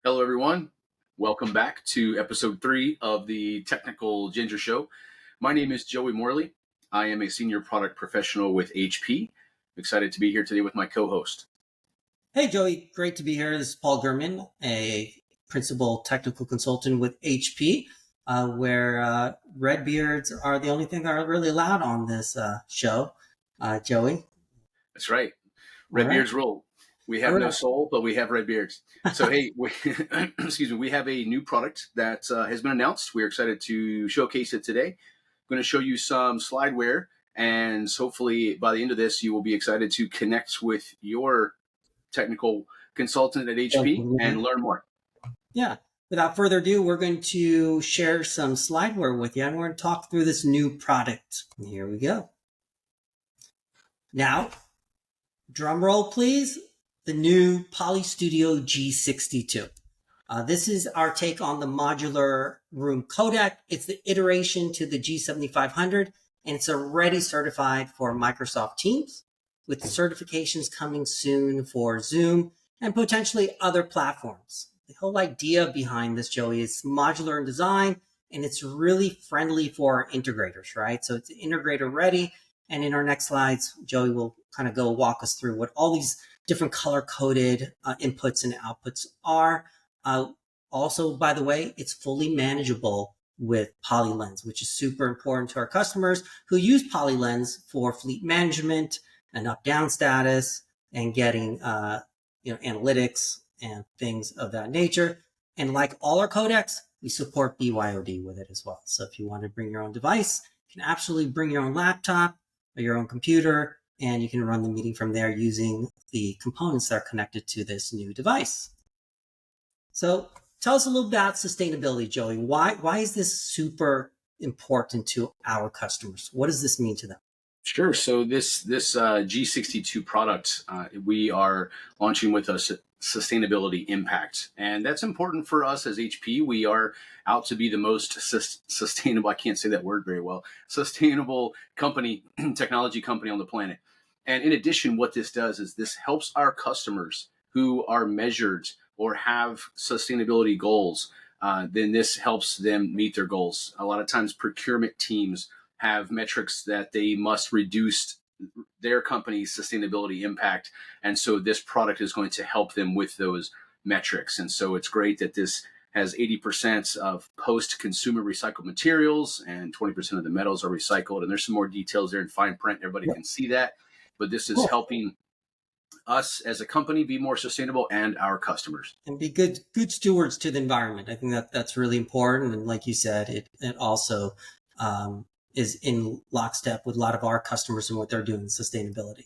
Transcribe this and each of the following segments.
Hello, everyone. Welcome back to episode 3 of the Technical Ginger Show. My name is Joey Morley. I am a senior product professional with HP. I'm excited to be here today with my co-host. Hey, Joey. Great to be here. This is Paul Gurman, a principal technical consultant with HP, where redbeards are the only thing that are really allowed on this show. Joey. That's right. All Red right. beards roll. We All have no right. soul, but we have red beards. So, hey, excuse me, we have a new product that has been announced. We're excited to showcase it today. I'm going to show you some slideware, and hopefully by the end of this, you will be excited to connect with your technical consultant at HP and learn more. Yeah. Without further ado, we're going to share some slideware with you, and we're going to talk through this new product. Here we go. Now, drum roll, please. The new Poly Studio G62. This is our take on the modular room codec. It's the iteration to the G7500, and it's already certified for Microsoft Teams, with certifications coming soon for Zoom and potentially other platforms. The whole idea behind this, Joey, is modular in design, and it's really friendly for integrators, right? So it's integrator ready. And in our next slides, Joey will kind of go walk us through what all these different color-coded inputs and outputs are. Also, by the way, it's fully manageable with PolyLens, which is super important to our customers who use PolyLens for fleet management and up-down status and getting analytics and things of that nature. And like all our codecs, we support BYOD with it as well. So if you want to bring your own device, you can absolutely bring your own laptop or your own computer, and you can run the meeting from there using the components that are connected to this new device. So tell us a little about sustainability, Joey. Why is this super important to our customers? What does this mean to them? Sure. So this G62 product, we are launching with a sustainability impact, and that's important for us as HP. We are out to be the most sustainable. I can't say that word very well. Sustainable company, technology company on the planet. And in addition, what this does is this helps our customers who are measured or have sustainability goals. Then this helps them meet their goals. A lot of times, procurement teams have metrics that they must reduce their company's sustainability impact. And so this product is going to help them with those metrics. And so it's great that this has 80% of post-consumer recycled materials and 20% of the metals are recycled. And there's some more details there in fine print. Everybody can see that. But this is helping us as a company be more sustainable and our customers. And be good stewards to the environment. I think that's really important. And like you said, it also is in lockstep with a lot of our customers and what they're doing in sustainability.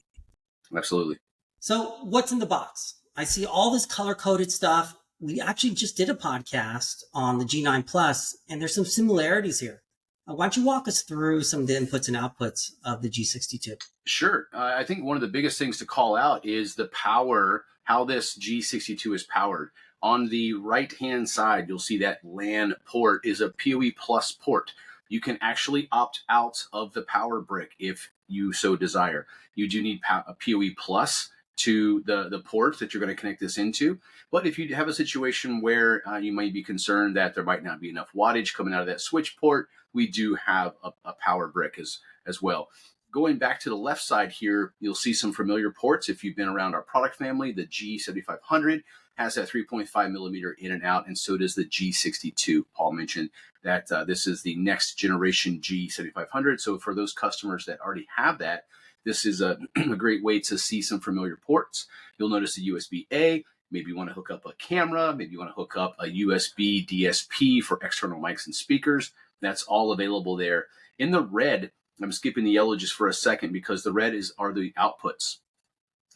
Absolutely. So what's in the box? I see all this color-coded stuff. We actually just did a podcast on the G9 Plus, and there's some similarities here. Why don't you walk us through some of the inputs and outputs of the G62? Sure. I think one of the biggest things to call out is the power, how this G62 is powered. On the right-hand side, you'll see that LAN port is a PoE Plus port. You can actually opt out of the power brick if you so desire. You do need a PoE Plus to the port that you're going to connect this into. But if you have a situation where you might be concerned that there might not be enough wattage coming out of that switch port, we do have a power brick as well. Going back to the left side here, you'll see some familiar ports. If you've been around our product family, the G7500 has that 3.5 millimeter in and out, and so does the G62. Paul mentioned that this is the next generation G7500. So for those customers that already have that, this is a great way to see some familiar ports. You'll notice a USB-A. Maybe you want to hook up a camera. Maybe you want to hook up a USB DSP for external mics and speakers. That's all available there. In the red, I'm skipping the yellow just for a second because the red are the outputs.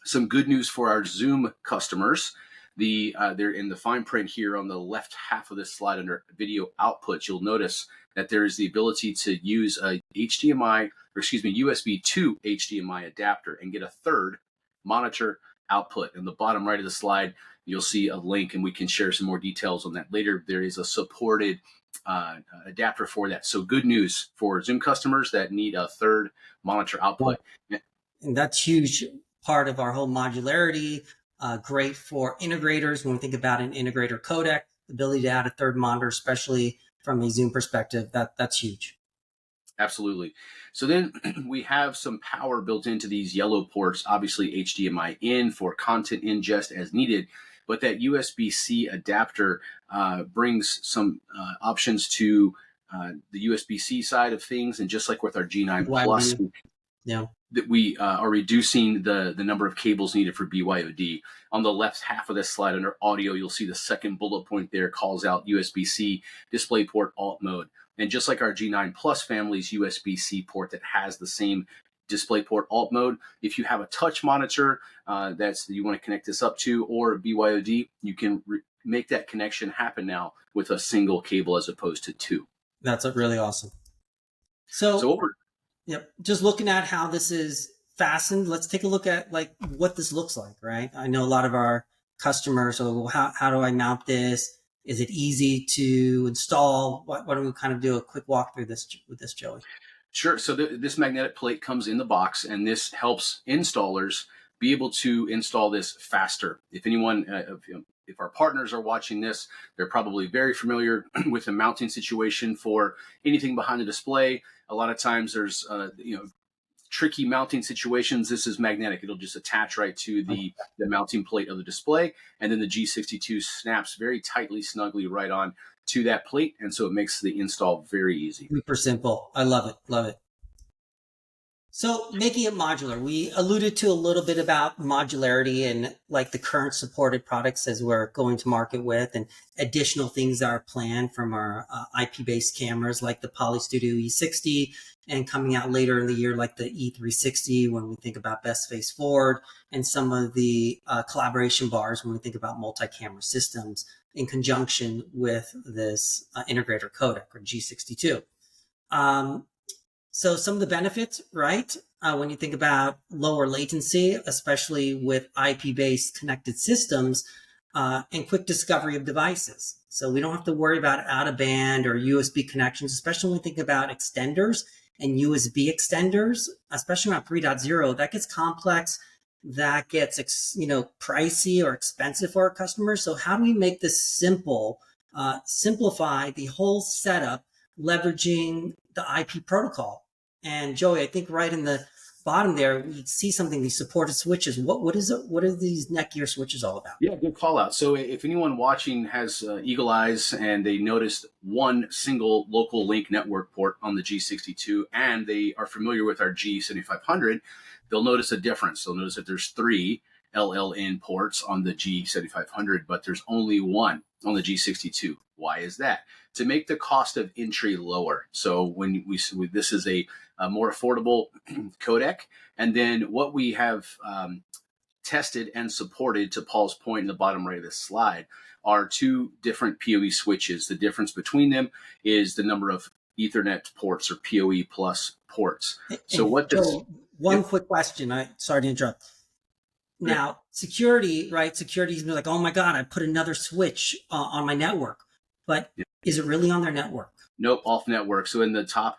Some good news for our Zoom customers. They're in the fine print here on the left half of this slide under video outputs. You'll notice that there is the ability to use a USB to HDMI adapter and get a third monitor output. In the bottom right of the slide, you'll see a link, and we can share some more details on that later. There is a supported adapter for that. So good news for Zoom customers that need a third monitor output. And that's huge part of our whole modularity Great for integrators when we think about an integrator codec, the ability to add a third monitor, especially from a zoom perspective, that's huge. Absolutely. So then we have some power built into these yellow ports, obviously HDMI in for content ingest as needed, but that USB-C adapter brings some options to the USB-C side of things. And just like with our G9 Plus, Yeah. that we are reducing the number of cables needed for BYOD. On the left half of this slide under audio, you'll see the second bullet point there calls out USB-C DisplayPort alt mode. And just like our G9 Plus family's USB-C port that has the same DisplayPort alt mode, if you have a touch monitor that you want to connect this up to or BYOD, you can make that connection happen now with a single cable as opposed to two. That's really awesome. So yep. Just looking at how this is fastened, let's take a look at like what this looks like, right? I know a lot of our customers, so how do I mount this? Is it easy to install? Why don't we kind of do a quick walkthrough with this, Joey? Sure. So this magnetic plate comes in the box, and this helps installers be able to install this faster. If anyone, if our partners are watching this, they're probably very familiar with the mounting situation for anything behind the display. A lot of times there's, tricky mounting situations. This is magnetic. It'll just attach right to the mounting plate of the display. And then the G62 snaps very tightly, snugly right on to that plate. And so it makes the install very easy. Super simple. I love it. Love it. So making it modular, we alluded to a little bit about modularity and like the current supported products as we're going to market with, and additional things that are planned from our IP-based cameras like the Poly Studio E60, and coming out later in the year like the E360 when we think about best face forward, and some of the collaboration bars when we think about multi-camera systems in conjunction with this integrator codec or G62. So some of the benefits, right? When you think about lower latency, especially with IP-based connected systems, and quick discovery of devices. So we don't have to worry about out of band or USB connections, especially when we think about extenders and USB extenders, especially around 3.0. That gets complex. That gets, pricey or expensive for our customers. So how do we make this simple, simplify the whole setup, leveraging the IP protocol? And Joey, I think right in the bottom there, we see something, these supported switches. What is it? What are these Netgear switches all about? Yeah, good call out. So if anyone watching has eagle eyes and they noticed one single local link network port on the G62 and they are familiar with our G7500, they'll notice a difference. They'll notice that there's 3 LLN ports on the G7500, but there's only 1 on the G62. Why is that? To make the cost of entry lower. So when this is a more affordable codec, and then what we have tested and supported, to Paul's point in the bottom right of this slide, are 2 different PoE switches. The difference between them is the number of Ethernet ports or PoE plus ports. So what this... Joe, one quick question. Sorry to interrupt. Now, security, right? Security is like, oh my God, I put another switch on my network. But is it really on their network? Nope, off network. So in the top,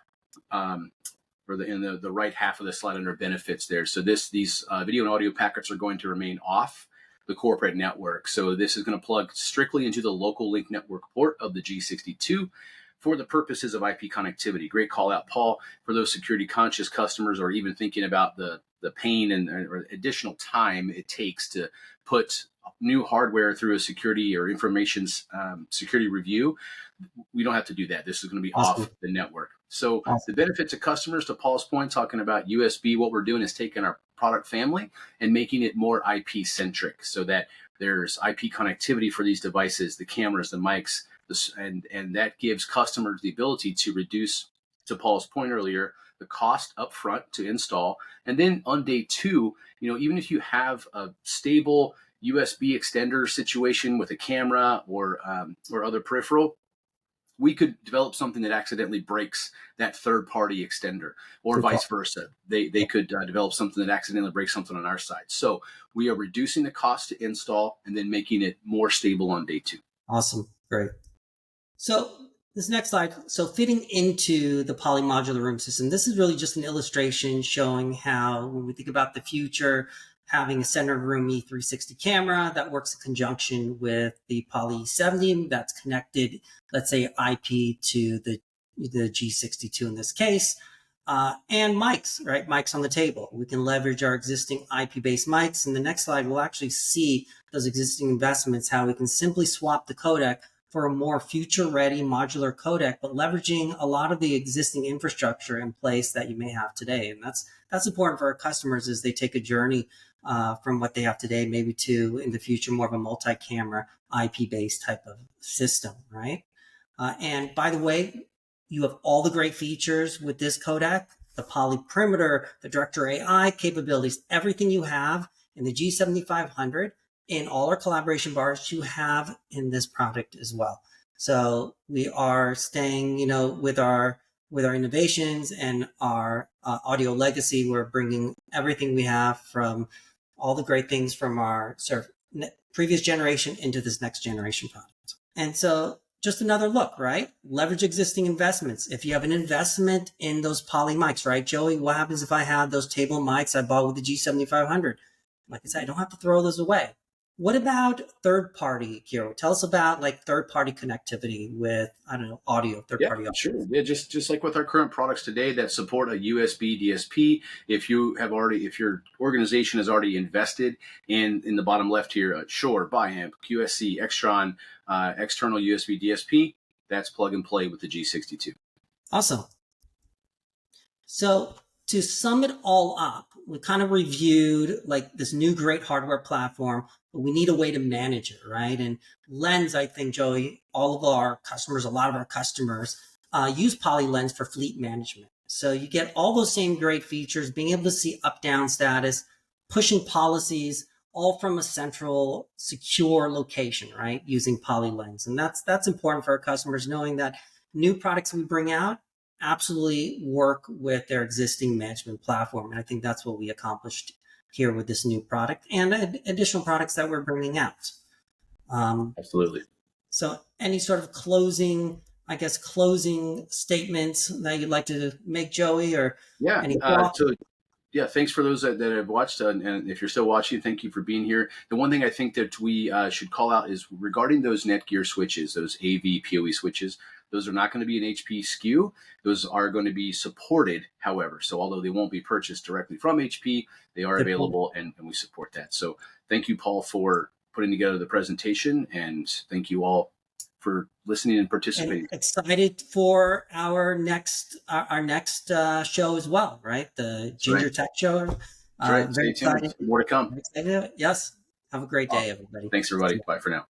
or in the right half of the slide under benefits there. So these video and audio packets are going to remain off the corporate network. So this is going to plug strictly into the local link network port of the G62 for the purposes of IP connectivity. Great call out, Paul, for those security conscious customers, or even thinking about the pain and or additional time it takes to put new hardware through a security or information security review. We don't have to do that. This is going to be off the network. So the benefit to customers, to Paul's point, talking about USB, what we're doing is taking our product family and making it more IP centric, so that there's IP connectivity for these devices, the cameras, the mics, and that gives customers the ability to reduce, to Paul's point earlier, the cost up front to install. And then on day 2, even if you have a stable USB extender situation with a camera or other peripheral, we could develop something that accidentally breaks that third-party extender, or vice versa. They could develop something that accidentally breaks something on our side. So we are reducing the cost to install and then making it more stable on day 2. Awesome. Great. So this next slide, so fitting into the Poly modular room system, this is really just an illustration showing how, when we think about the future, having a center of room E360 camera that works in conjunction with the Poly 70 that's connected, let's say IP to the G62 in this case. And mics, right? Mics on the table. We can leverage our existing IP-based mics. In the next slide, we'll actually see those existing investments, how we can simply swap the codec for a more future-ready modular codec, but leveraging a lot of the existing infrastructure in place that you may have today. And that's important for our customers as they take a journey from what they have today, maybe to, in the future, more of a multi-camera IP-based type of system, right? And by the way, you have all the great features with this codec, the poly perimeter, the director AI capabilities, everything you have in the G7500 in all our collaboration bars you have in this product as well. So we are staying, with our innovations and our audio legacy. We're bringing everything we have from all the great things from our sort of previous generation into this next generation product. And so just another look, right? Leverage existing investments. If you have an investment in those poly mics, right, Joey, what happens if I have those table mics I bought with the G7500? Like I said, I don't have to throw those away. What about third-party, Kiro? Tell us about like third-party connectivity with, audio, third-party audio. Sure. Yeah, just like with our current products today that support a USB DSP. If your organization has already invested in the bottom left here, Shure, Biamp, QSC, Extron, external USB DSP, that's plug and play with the G62. Awesome. So to sum it all up, we kind of reviewed like this new great hardware platform, but we need a way to manage it, right? And Lens, I think, Joey, all of our customers, a lot of our customers use Poly Lens for fleet management. So you get all those same great features, being able to see up-down status, pushing policies, all from a central, secure location, right? Using Poly Lens. And that's important for our customers, knowing that new products we bring out absolutely work with their existing management platform. And I think that's what we accomplished here with this new product and additional products that we're bringing out. Absolutely. So any sort of closing statements that you'd like to make, Joey, or any thoughts? Yeah, thanks for those that have watched. And if you're still watching, thank you for being here. The one thing I think that we should call out is regarding those Netgear switches, those AV PoE switches. Those are not going to be an HP SKU. Those are going to be supported, however. So although they won't be purchased directly from HP, they are available and we support that. So thank you, Paul, for putting together the presentation. And thank you all for listening and participating. And excited for our next show as well, right? The Ginger Tech Show. Right. Stay tuned. More to come. Yes. Have a great day, everybody. Thanks, everybody. Bye for now.